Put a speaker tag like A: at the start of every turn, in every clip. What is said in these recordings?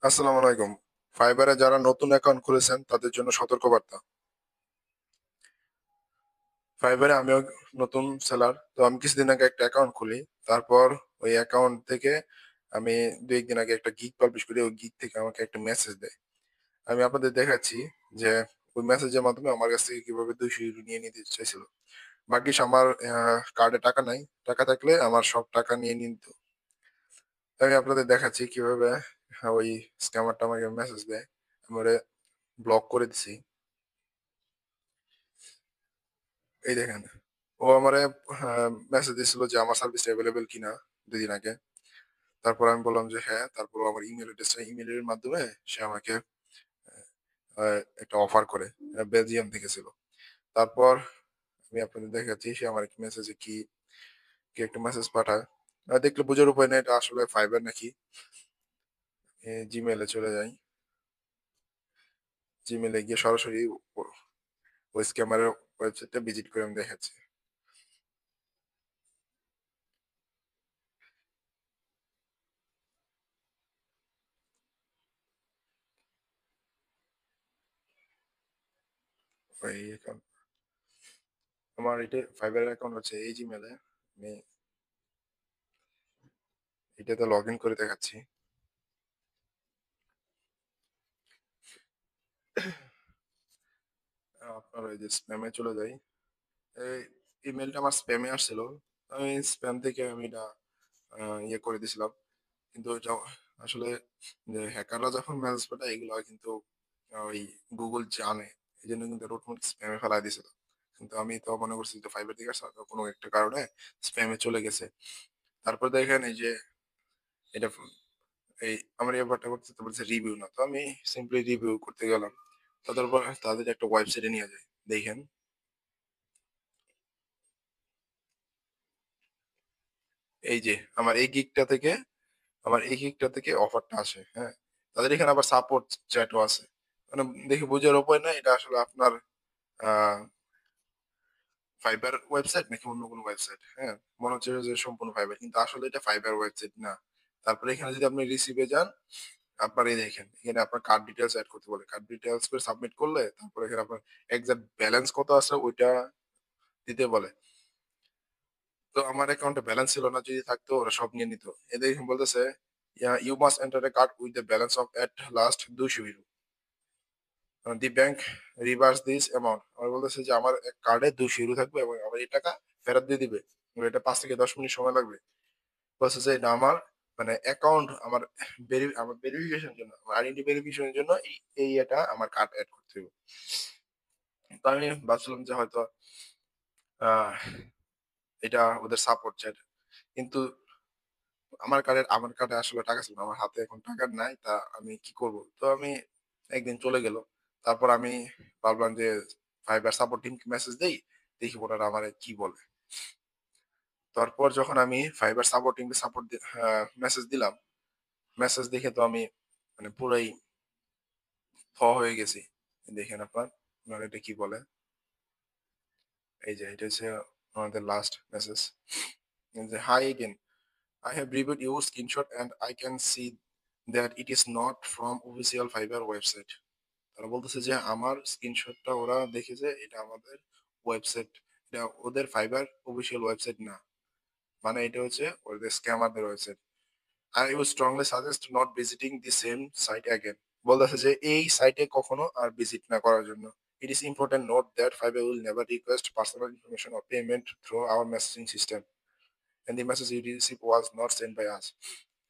A: আসসালামু আলাইকুম। ফাইবারে যারা নতুন অ্যাকাউন্ট খুলেছেন তাদের জন্য সতর্কবার্তা। ফাইবারে আমিও নতুন সেলার। তো আমি কিছুদিন আগে একটা অ্যাকাউন্ট খুলি। তারপর ওই অ্যাকাউন্ট থেকে আমি ২-১ দিন আগে একটা গিগ পাবলিশ করি। ওই গিগ থেকে আমাকে একটা মেসেজ দেয়। আমি আপনাদের দেখাচ্ছি যে ওই মেসেজের মাধ্যমে আমার কাছ থেকে কিভাবে €২০০ নিয়ে নিতে চাইছিল। ভাগ্যিস আমার কার্ডে টাকা নাই। টাকা থাকলে আমার সব টাকা নিয়ে নিত। আমি আপনাদের দেখাচ্ছি কিভাবে ওই স্ক্যামারটা আমাকে মেসেজ দেয়। আমি ওরে ব্লক করে দিছি। এই দেখেন। ও আমারে মেসেজ দিছিল যে আমার সার্ভিস এভেইলেবল কিনা ২ দিন আগে। তারপর আমি বললাম যে হ্যাঁ। তারপর ও আমার ইমেইল অ্যাড্রেসটা ইমেইলের মাধ্যমে সে আমাকে আ একটা অফার করে। বেলজিয়াম থেকে ছিল। তারপর আমি আপনাদের দেখাচ্ছি সে আমার একটা মেসেজে কি একটা মেসেজ পাঠায়। দেখলে বোঝার উপায় নেই এটা আসলে ফাইবার নাকি। জিমেইলে চলে যাই। জিমেইলে গিয়ে সরাসরি ও ওই স্ক্যামারের ওয়েবসাইটটা ভিজিট করে আমি দেখাচ্ছি। ওই অ্যাকাউন্ট আমার এটা ফাইবারের অ্যাকাউন্ট হচ্ছে এই জিমেইলে। আমি এটাতে লগইন করে দেখাচ্ছি। আপনার ওই যে স্প্যামে চলে যাই। এই ইমেইলটা আমার স্প্যামে আসছিল। আমি স্প্যাম থেকে আমি এটা ইয়ে করে দিছিলাম। কিন্তু এটা আসলে যে হ্যাকাররা যখন মেসেজ পাঠায় এগুলো কিন্তু ওই গুগল জানে। এজন্য কিন্তু এটা অটোমেটিক স্প্যামে ফেলায় দিছিল। কিন্তু আমি তো মনে করছি যে ফাইবার থেকে আসছে হয়তো কোনো একটা কারণে স্প্যামে চলে গেছে। তারপর দেখেন এই যে এটা এই আমার এই ব্যাপারটা করতে বলছে রিভিউ না। তো আমি সিম্পলি রিভিউ করতে গেলাম। তারপর তাদের একটা ওয়েবসাইটে নিয়ে যায়। দেখেন এই যে আমার এই গিগটা থেকে অফারটা আসে। হ্যাঁ? তাদের এখানে আবার সাপোর্ট চ্যাটও আছে। মানে দেখে বোঝার উপায় নাই এটা আসলে আপনার আ ফাইবার ওয়েবসাইট নাকি অন্য কোনো ওয়েবসাইট। হ্যাঁ? মনে হচ্ছে যে সম্পূর্ণ ফাইবার। কিন্তু আসলে এটা ফাইবার ওয়েবসাইট না। তারপরে এখানে যদি আপনি রিসিভ এ যান, আপনার এই দেখেন এখানে আপনার কার্ড ডিটেইলস এড করতে বলে। কার্ড ডিটেইলস করে সাবমিট করলে তারপরে এখানে আপনার এক্সাক্ট ব্যালেন্স কত আছে ওইটা দিতে বলে। তো আমার অ্যাকাউন্টে ব্যালেন্স ছিল না। যদি থাকতো ওরা সব নিয়ে নিত। এদের বলতেছে, "you must enter a card with the balance of at last €200 the bank reverse this amount." আমার বলতেছে যে আমার কার্ডে €200 থাকবে এবং আমার এই টাকা ফেরত দিয়ে দিবে। এবং এটা ৫ থেকে ১০ মিনিট সময় লাগবে। বলছে যে এটা আমার মানে অ্যাকাউন্ট আমার ভেরিফিকেশন এর জন্য, আমার আইডেন্টি ভেরিফিকেশন এর জন্য এই এটা আমার কার্ড এড করতে হবে। তো আমি ভাবছিলাম যে হয়তো আহ এটা ওদের সাপোর্ট চায়। কিন্তু আমার কার্ডে আসলে টাকা ছিল না। আমার হাতে এখন টাকা নাই। তা আমি কি করব? তো আমি একদিন চলে গেল। তারপর আমি ভাবলাম যে ফাইবার সাপোর্ট টিমকে মেসেজ দেই। দেখি ওনারা আমারে কি বলে। তারপর যখন আমি ফাইবার সাপোর্ট টিমকে মেসেজ দিলাম। মেসেজ দেখে তো আমি মানে পুরাই হয়ে গেছি। দেখেন ওনারা এটা কি বলে? এই যে এটা হচ্ছে আমাদের লাস্ট মেসেজ। যে hi again. I have reviewed your screenshot and I can see that it is not from official Fiverr website. তারা বলতেছে যে আমার স্ক্রিনশটটা ওরা দেখেছে এটা আমাদের ওয়েবসাইট, এটা ওদের ফাইবার অফিসিয়াল ওয়েবসাইট না। মানে এটা হচ্ছে ওদের স্ক্যামারদের website. I would strongly suggest not visiting the same site again. বলতেছে যে এই সাইটে কখনো আর ভিজিট না করার জন্য। It is important note that Fiverr will never request personal information or payment through our messaging system. And the message you received was not sent by us.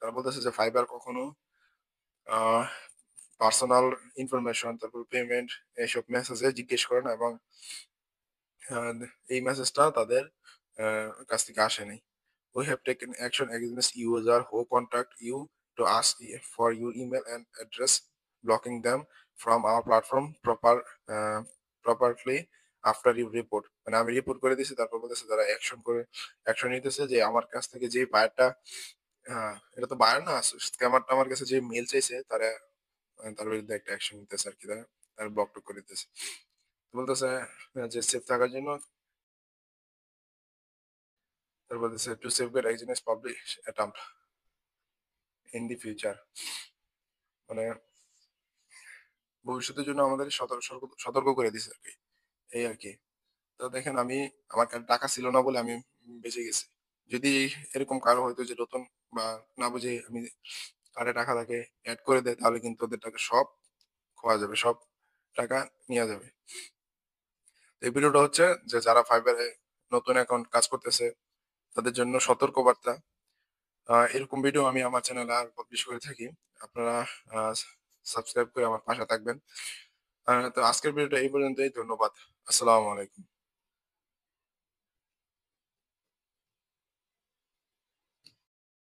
A: তারা বলতেছে যে ফাইবার কখনো আহ পার্সোনাল ইনফরমেশন তারপর payment এসব মেসেজে জিজ্ঞেস করে না এবং আহ, এই মেসেজটা তাদের কাছ থেকে আসেনি। We have taken action against user who contact you to ask for your email and address, blocking them from our platform uh, properly after you report. মানে আমি রিপোর্ট করে দিয়েছি তারপর বলতেছে তারা অ্যাকশন নিতেছে যে আমার কাছ থেকে যে বায়ারটা এটা তো বায়ার না স্ক্যামারটা আমার কাছে যে মেল চাইছে তার বিরুদ্ধে একটা অ্যাকশন নিতেছে আরকি তারা। তারা ব্লক টক করে দিতেছে। বলতেছে যে সেফ থাকার জন্য তারপর বলতেছে to safeguard against public attempt in the future. মানে ভবিষ্যতের জন্য আমাদের সতর্ক করে দিছে আরকি। এই আরকি। তো দেখেন আমি আমার কাছে টাকা ছিল না বলে আমি বেঁচে গেছি। যদি এরকম কারো হয়তো যে নতুন বা না বুঝে আমি কার্ডে টাকা তাকে এড করে দেয় তাহলে কিন্তু ওদের টাকা সব খোয়া যাবে। সব টাকা নিয়া যাবে। তো এই ভিডিওটা হচ্ছে যে যারা Fiverr এ নতুন অ্যাকাউন্ট কাজ করতেছে তাদের জন্য সতর্কবার্তা। এরকম ভিডিও আমি আমার চ্যানেলে আর পাবলিশ করে থাকি। আপনারা আ সাবস্ক্রাইব করে আমার পাশে থাকবেন। তো আজকের ভিডিওটা এই পর্যন্তই। ধন্যবাদ। আসসালামু আলাইকুম।